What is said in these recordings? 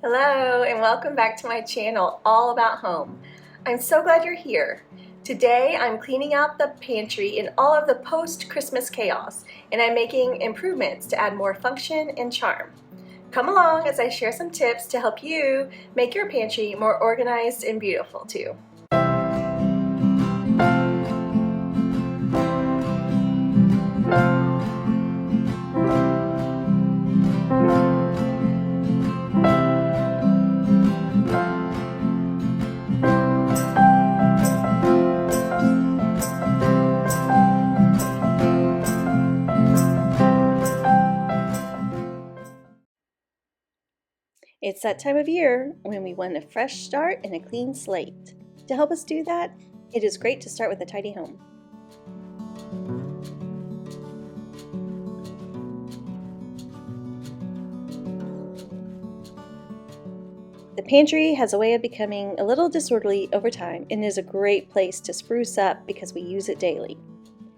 Hello and welcome back to my channel, All About Home. I'm so glad you're here. Today I'm cleaning out the pantry in all of the post-Christmas chaos, and I'm making improvements to add more function and charm. Come along as I share some tips to help you make your pantry more organized and beautiful too. It's that time of year when we want a fresh start and a clean slate. To help us do that, it is great to start with a tidy home. The pantry has a way of becoming a little disorderly over time and is a great place to spruce up because we use it daily.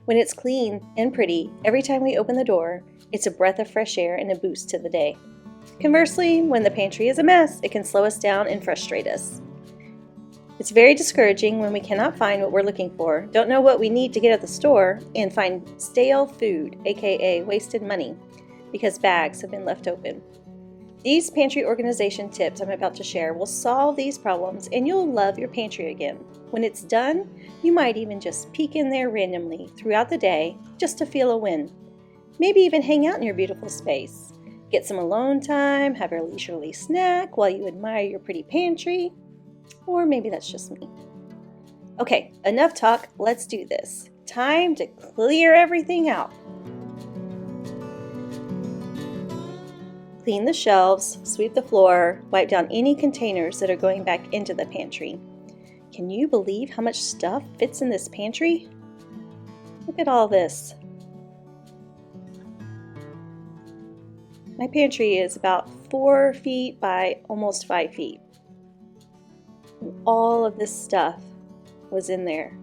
When it's clean and pretty, every time we open the door, it's a breath of fresh air and a boost to the day. Conversely, when the pantry is a mess, it can slow us down and frustrate us. It's very discouraging when we cannot find what we're looking for, don't know what we need to get at the store, and find stale food, aka wasted money, because bags have been left open. These pantry organization tips I'm about to share will solve these problems and you'll love your pantry again. When it's done, you might even just peek in there randomly throughout the day just to feel a win. Maybe even hang out in your beautiful space. Get some alone time, have a leisurely snack while you admire your pretty pantry. Or maybe that's just me. Okay, enough talk, let's do this. Time to clear everything out. Clean the shelves, sweep the floor, wipe down any containers that are going back into the pantry. Can you believe how much stuff fits in this pantry? Look at all this. My pantry is about 4 feet by almost 5 feet. And all of this stuff was in there.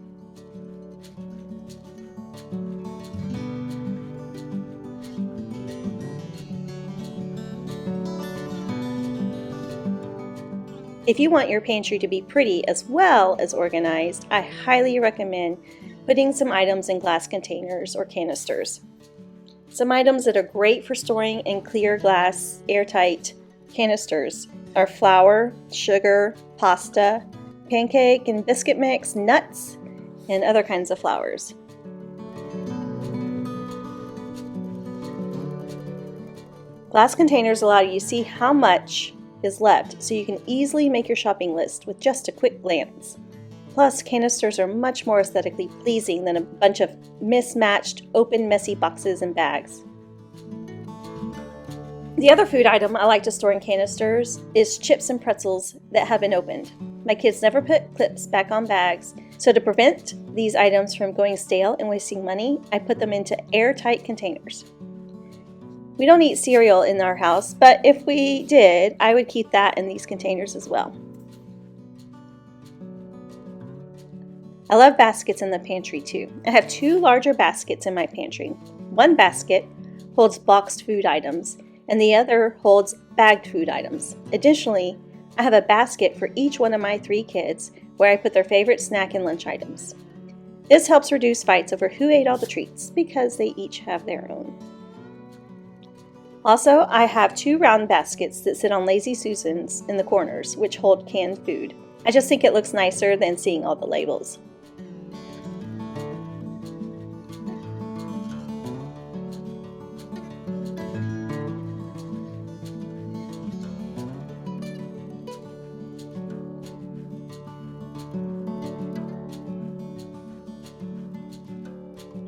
If you want your pantry to be pretty as well as organized, I highly recommend putting some items in glass containers or canisters. Some items that are great for storing in clear glass, airtight canisters are flour, sugar, pasta, pancake and biscuit mix, nuts, and other kinds of flours. Glass containers allow you to see how much is left, so you can easily make your shopping list with just a quick glance. Plus, canisters are much more aesthetically pleasing than a bunch of mismatched, open, messy boxes and bags. The other food item I like to store in canisters is chips and pretzels that have been opened. My kids never put clips back on bags, so to prevent these items from going stale and wasting money, I put them into airtight containers. We don't eat cereal in our house, but if we did, I would keep that in these containers as well. I love baskets in the pantry too. I have 2 larger baskets in my pantry. One basket holds boxed food items, and the other holds bagged food items. Additionally, I have a basket for each one of my 3 kids where I put their favorite snack and lunch items. This helps reduce fights over who ate all the treats because they each have their own. Also, I have 2 round baskets that sit on Lazy Susans in the corners, which hold canned food. I just think it looks nicer than seeing all the labels.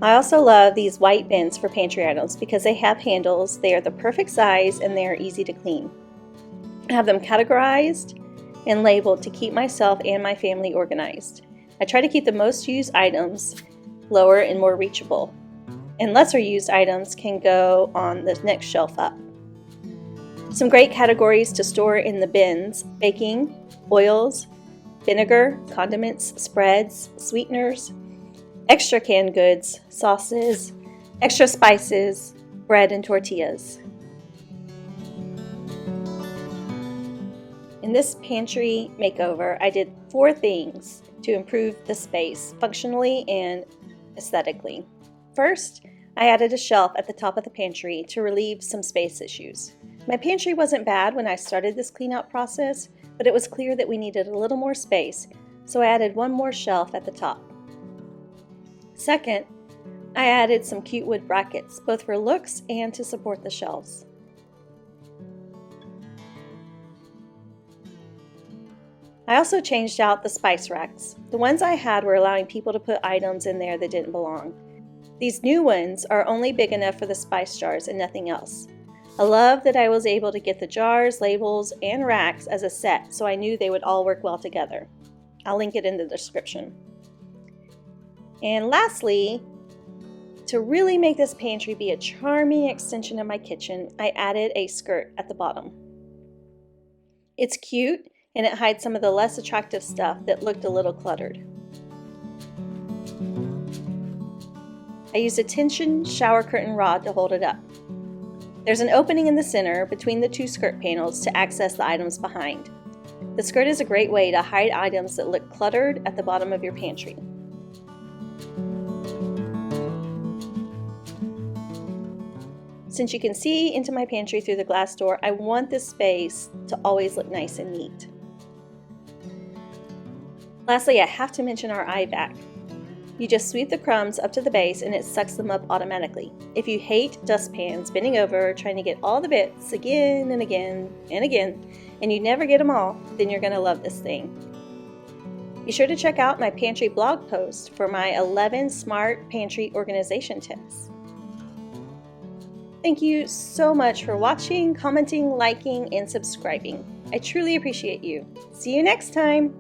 I also love these white bins for pantry items because they have handles, they are the perfect size, and they are easy to clean. I have them categorized and labeled to keep myself and my family organized. I try to keep the most used items lower and more reachable, and lesser used items can go on the next shelf up. Some great categories to store in the bins: baking, oils, vinegar, condiments, spreads, sweeteners, extra canned goods, sauces, extra spices, bread and tortillas. In this pantry makeover, I did 4 things to improve the space functionally and aesthetically. First, I added a shelf at the top of the pantry to relieve some space issues. My pantry wasn't bad when I started this cleanout process, but it was clear that we needed a little more space, so I added 1 more shelf at the top. Second, I added some cute wood brackets, both for looks and to support the shelves. I also changed out the spice racks. The ones I had were allowing people to put items in there that didn't belong. These new ones are only big enough for the spice jars and nothing else. I love that I was able to get the jars, labels, and racks as a set, so I knew they would all work well together. I'll link it in the description. And lastly, to really make this pantry be a charming extension of my kitchen, I added a skirt at the bottom. It's cute, and it hides some of the less attractive stuff that looked a little cluttered. I used a tension shower curtain rod to hold it up. There's an opening in the center between the 2 skirt panels to access the items behind. The skirt is a great way to hide items that look cluttered at the bottom of your pantry. Since you can see into my pantry through the glass door, I want this space to always look nice and neat. Lastly, I have to mention our eye vac. You just sweep the crumbs up to the base and it sucks them up automatically. If you hate dustpans bending over trying to get all the bits again and again and again, and you never get them all, then you're going to love this thing. Be sure to check out my pantry blog post for my 11 smart pantry organization tips. Thank you so much for watching, commenting, liking, and subscribing. I truly appreciate you. See you next time!